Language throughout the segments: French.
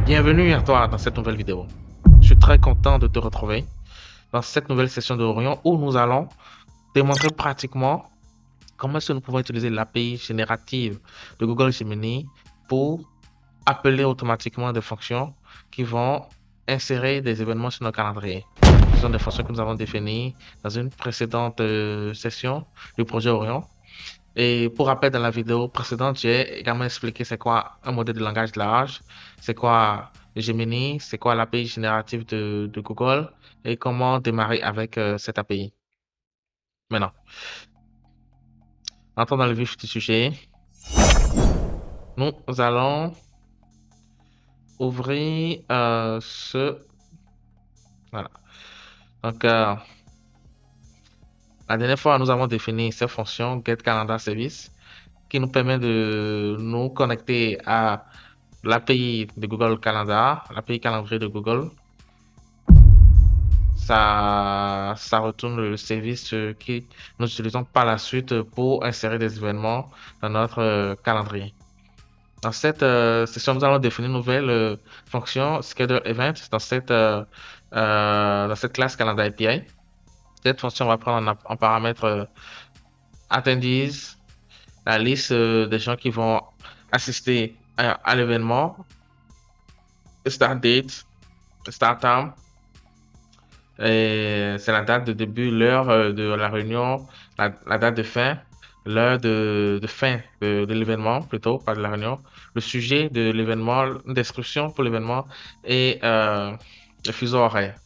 Bienvenue à toi dans cette nouvelle vidéo. Je suis très content de te retrouver dans cette nouvelle session d'Orion où nous allons démontrer pratiquement comment est-ce que nous pouvons utiliser l'API générative de Google Gemini pour appeler automatiquement des fonctions qui vont insérer des événements sur nos calendriers. Ce sont des fonctions que nous avons définies dans une précédente session du projet Orion. Et pour rappel, dans la vidéo précédente, j'ai également expliqué c'est quoi un modèle de langage large, c'est quoi Gemini, c'est quoi l'API générative de Google et comment démarrer avec cette API. Maintenant, entrons dans le vif du sujet. Nous allons ouvrir Voilà. Donc, la dernière fois, nous avons défini cette fonction getCalendarService qui nous permet de nous connecter à l'API de Google Calendar, l'API calendrier de Google. Ça retourne le service que nous utilisons par la suite pour insérer des événements dans notre calendrier. Dans cette session, nous allons définir une nouvelle fonction Schedule Event dans cette classe Calendar API. Cette fonction va prendre en paramètre attendees, la liste des gens qui vont assister à l'événement, start date, start time. C'est la date de début, l'heure de la réunion, la date de fin, l'heure de fin de l'événement, plutôt, pas de la réunion, le sujet de l'événement, une description pour l'événement et le fuseau horaire.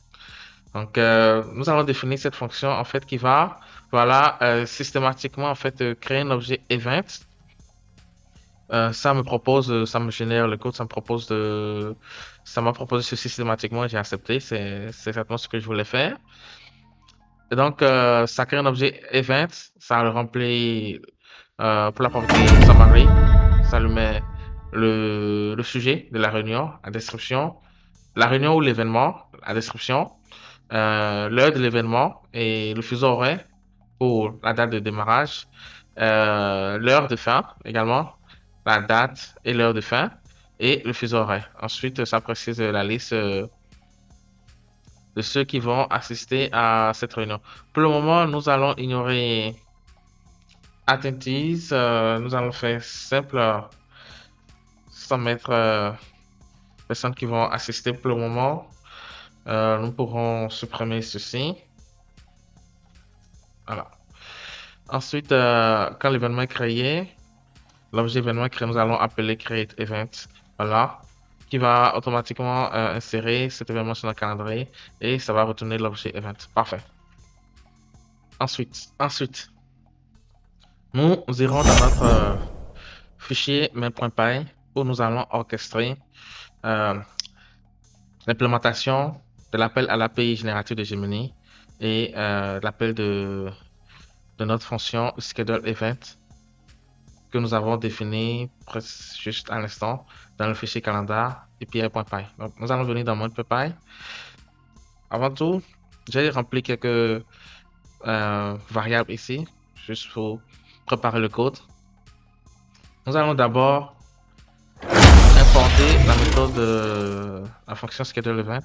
Donc, nous allons définir cette fonction en fait qui va, voilà, systématiquement en fait créer un objet event. Ça me génère le code, ça m'a proposé ce systématiquement, j'ai accepté, c'est exactement ce que je voulais faire. Et donc, ça crée un objet event, ça le remplit pour la propriété summary, ça lui met le sujet de la réunion, la description, la réunion ou l'événement, la description, l'heure de l'événement et le fuseau horaire pour la date de démarrage, l'heure de fin également, la date et l'heure de fin et le fuseau horaire. Ensuite, ça précise la liste de ceux qui vont assister à cette réunion. Pour le moment, nous allons ignorer attendees. Nous allons faire simple sans mettre personnes qui vont assister pour le moment. Nous pourrons supprimer ceci. Voilà. Ensuite, quand l'événement est créé, l'objet événement créé, nous allons appeler create event. Voilà. Qui va automatiquement insérer cet événement sur notre calendrier et ça va retourner l'objet event. Parfait. Ensuite, nous irons dans notre fichier main.py où nous allons orchestrer l'implémentation de l'appel à l'API générative de Gemini et l'appel de notre fonction schedule event que nous avons défini juste à l'instant dans le fichier calendar API.py. Donc, nous allons venir dans mode.py. Avant tout, j'ai rempli quelques variables ici, juste pour préparer le code. Nous allons d'abord importer la méthode de la fonction schedule event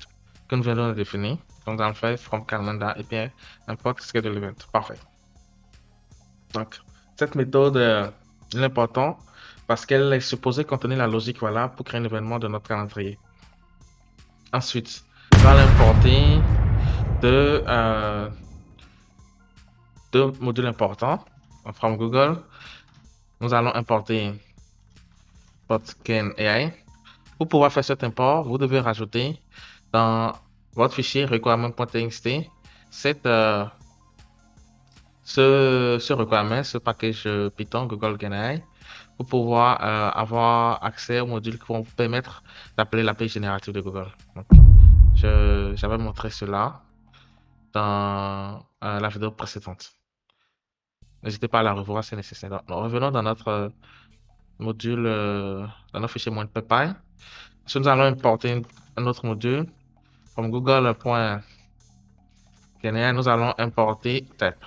que nous venons de définir. Donc, nous allons faire from calendar API import schedule event. Parfait. Donc, cette méthode est importante parce qu'elle est supposée contenir la logique voilà, pour créer un événement de notre calendrier. Ensuite, nous allons importer deux modules importants from Google. Nous allons importer Botgen AI. Pour pouvoir faire cet import, vous devez rajouter dans votre fichier requirement.txt ce requirement, ce package Python Google GenAI pour pouvoir avoir accès aux modules qui vont vous permettre d'appeler l'API générative de Google. Donc, j'avais montré cela dans la vidéo précédente. N'hésitez pas à la revoir si nécessaire. Donc, revenons dans notre module, dans notre fichier .py. Si nous allons importer un autre module, comme google.GenAI, nous allons importer type.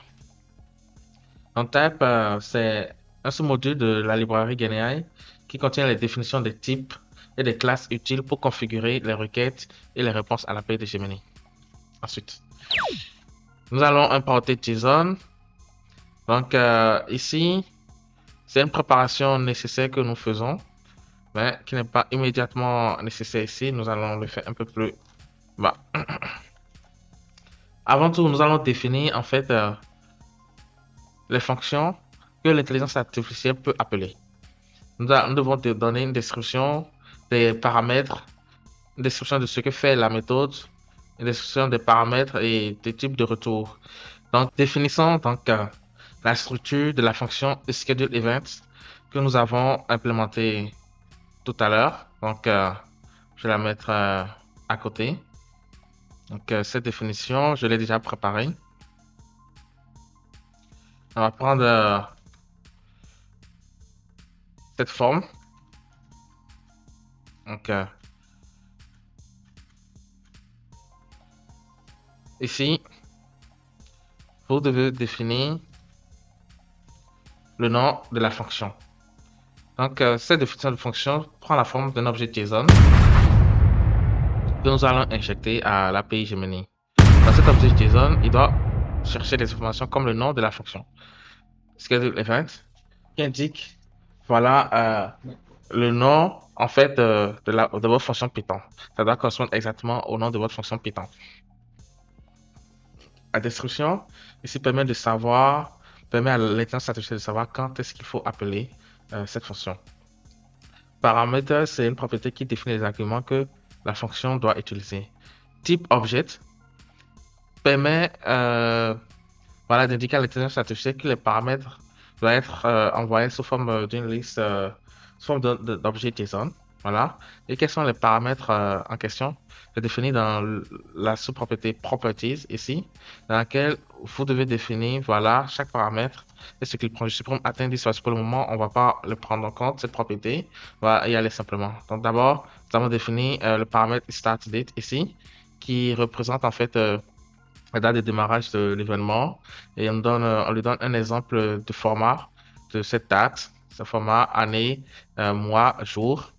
Donc, type, c'est un sous-module de la librairie GenAI qui contient les définitions des types et des classes utiles pour configurer les requêtes et les réponses à l'API de Gemini. Ensuite, nous allons importer JSON. Donc ici, c'est une préparation nécessaire que nous faisons, mais qui n'est pas immédiatement nécessaire ici. Nous allons le faire un peu plus bas. Avant tout, nous allons définir en fait les fonctions que l'intelligence artificielle peut appeler. Nous devons te donner une description des paramètres, une description de ce que fait la méthode, une description des paramètres et des types de retour. Donc, définissons donc la structure de la fonction schedule event que nous avons implémentée tout à l'heure. Donc, je vais la mettre à côté. Donc, cette définition, je l'ai déjà préparée. On va prendre cette forme. Donc, ici, vous devez définir le nom de la fonction. Donc, cette définition de fonction prend la forme d'un objet JSON que nous allons injecter à l'API Gemini. Dans cet objet JSON, il doit chercher des informations comme le nom de la fonction schedule event qui indique voilà le nom en fait de votre fonction Python. Ça doit correspondre exactement au nom de votre fonction Python. La description ici permet à l'intelligence artificielle de savoir quand est-ce qu'il faut appeler cette fonction. Paramètre, c'est une propriété qui définit les arguments que la fonction doit utiliser. Type object permet d'indiquer à l'intelligence artificielle que les paramètres doivent être envoyés sous forme d'une liste, sous forme d'objet JSON. Voilà. Et quels sont les paramètres en question? C'est défini dans la sous-propriété Properties ici, dans laquelle vous devez définir chaque paramètre et ce qu'il prend. Je supprime atteint 10 parce que pour le moment, on ne va pas le prendre en compte, cette propriété. On va y aller simplement. Donc d'abord, nous avons défini le paramètre StartDate ici, qui représente en fait la date de démarrage de l'événement et on lui donne un exemple de format de cette date, ce format année, mois, jour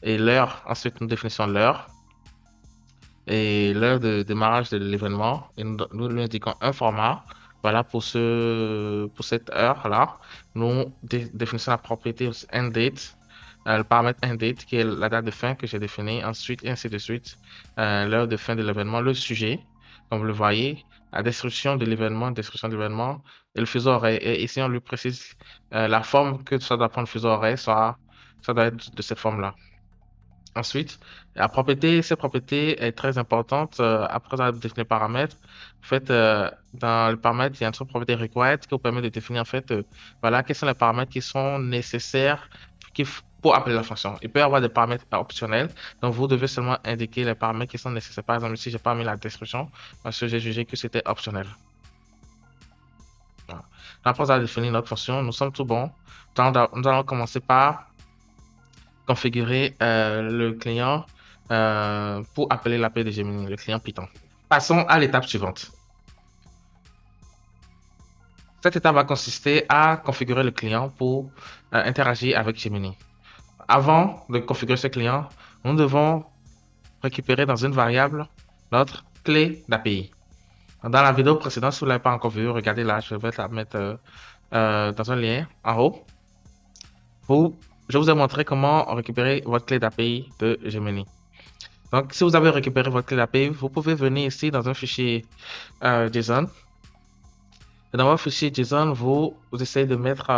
et l'heure. Ensuite, nous définissons l'heure et l'heure de démarrage de l'événement et nous lui indiquons un format. Voilà pour cette heure-là. Nous définissons la propriété endDate, le paramètre endDate qui est la date de fin que j'ai définie. Ensuite, et ainsi de suite, l'heure de fin de l'événement, le sujet, comme vous le voyez, la description de l'événement, et le fuseau horaire. Et ici, on lui précise la forme que ça doit prendre le fuseau horaire, ça doit être de cette forme-là. Ensuite, cette propriété est très importante après avoir défini les paramètres. En fait, dans le paramètre, il y a une sous-propriété required qui vous permet de définir en fait, quels sont les paramètres qui sont nécessaires pour appeler la fonction. Il peut y avoir des paramètres optionnels, donc vous devez seulement indiquer les paramètres qui sont nécessaires. Par exemple, ici, j'ai pas mis la description parce que j'ai jugé que c'était optionnel. Voilà. Après avoir défini notre fonction, nous sommes tout bons. Nous allons commencer par configurer le client pour appeler l'API de Gemini, le client Python. Passons à l'étape suivante. Cette étape va consister à configurer le client pour interagir avec Gemini. Avant de configurer ce client, nous devons récupérer dans une variable notre clé d'API. Dans la vidéo précédente, si vous ne l'avez pas encore vu, regardez là, je vais la mettre dans un lien en haut. Je vous ai montré comment récupérer votre clé d'API de Gemini. Donc, si vous avez récupéré votre clé d'API, vous pouvez venir ici dans un fichier JSON. Et dans votre fichier JSON, vous essayez de mettre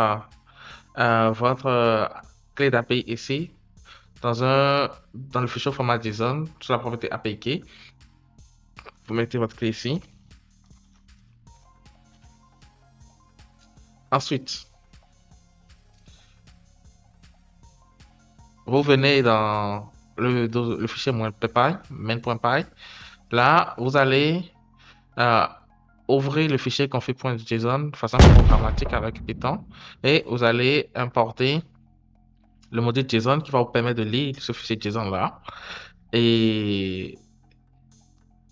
votre clé d'API ici dans le fichier format JSON sur la propriété API key. Vous mettez votre clé ici. Ensuite, vous venez dans le fichier main.py. Là, vous allez ouvrir le fichier config.json de façon programmatique avec Python et vous allez importer le module JSON qui va vous permettre de lire ce fichier JSON là et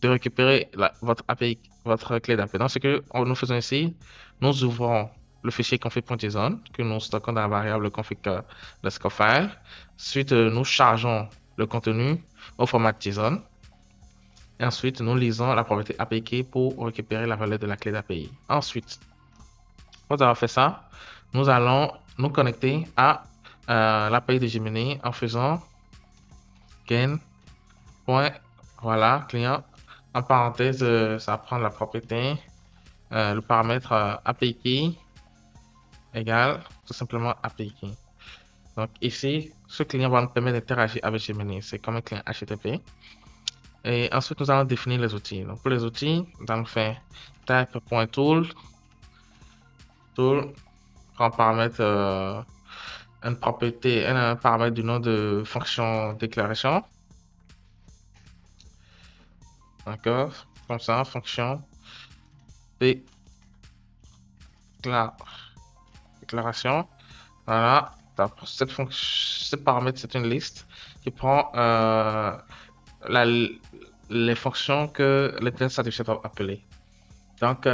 de récupérer votre API, votre clé d'API. Donc, ce que nous faisons ici, nous ouvrons le fichier config.json que nous stockons dans la variable config_file. Ensuite, nous chargeons le contenu au format JSON. Et ensuite, nous lisons la propriété API key pour récupérer la valeur de la clé d'API. Ensuite, après avoir fait ça, nous allons nous connecter à l'API de Gemini en faisant gain. Voilà, client. En parenthèse, ça va prendre la propriété, le paramètre API key égale tout simplement API key. Donc ici, ce client va nous permettre d'interagir avec Gemini. C'est comme un client HTTP. Et ensuite, nous allons définir les outils. Donc pour les outils, nous allons faire type.tool, tool, en paramètre une propriété, un paramètre du nom de fonction déclaration. D'accord, comme ça, fonction déclaration. Voilà, ce paramètre, c'est une liste qui prend les fonctions que l'intelligence artificielle va appeler. Donc,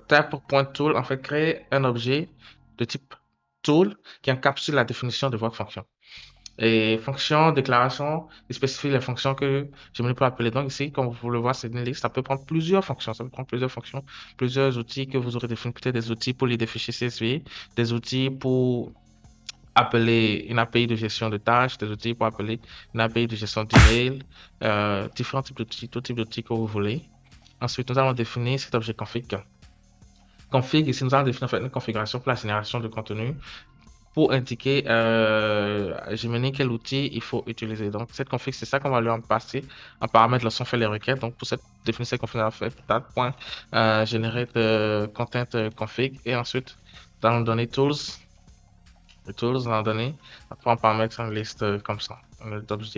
type.tool, en fait, crée un objet de type tool qui encapsule la définition de votre fonction. Et fonction, déclaration, il spécifie les fonctions que Gemini peut appeler. Donc ici, comme vous le voyez, c'est une liste. Ça peut prendre plusieurs fonctions. Ça peut prendre plusieurs fonctions, plusieurs outils que vous aurez définis. Peut-être des outils pour lire des fichiers CSV, des outils pour appeler une API de gestion de tâches, des outils pour appeler une API de gestion d'email, différents types d'outils, tout type d'outils que vous voulez. Ensuite, nous allons définir cet objet config. Config, ici, nous allons définir en fait une configuration pour la génération de contenu pour indiquer Gemini quel outil il faut utiliser. Donc, cette config, c'est ça qu'on va lui en passer en paramètre lorsqu'on fait les requêtes. Donc, pour définir cette config, on va faire .generate content config et ensuite, nous allons donner tools. Les tools, on va donner, après on peut en mettre une liste comme ça, d'objets.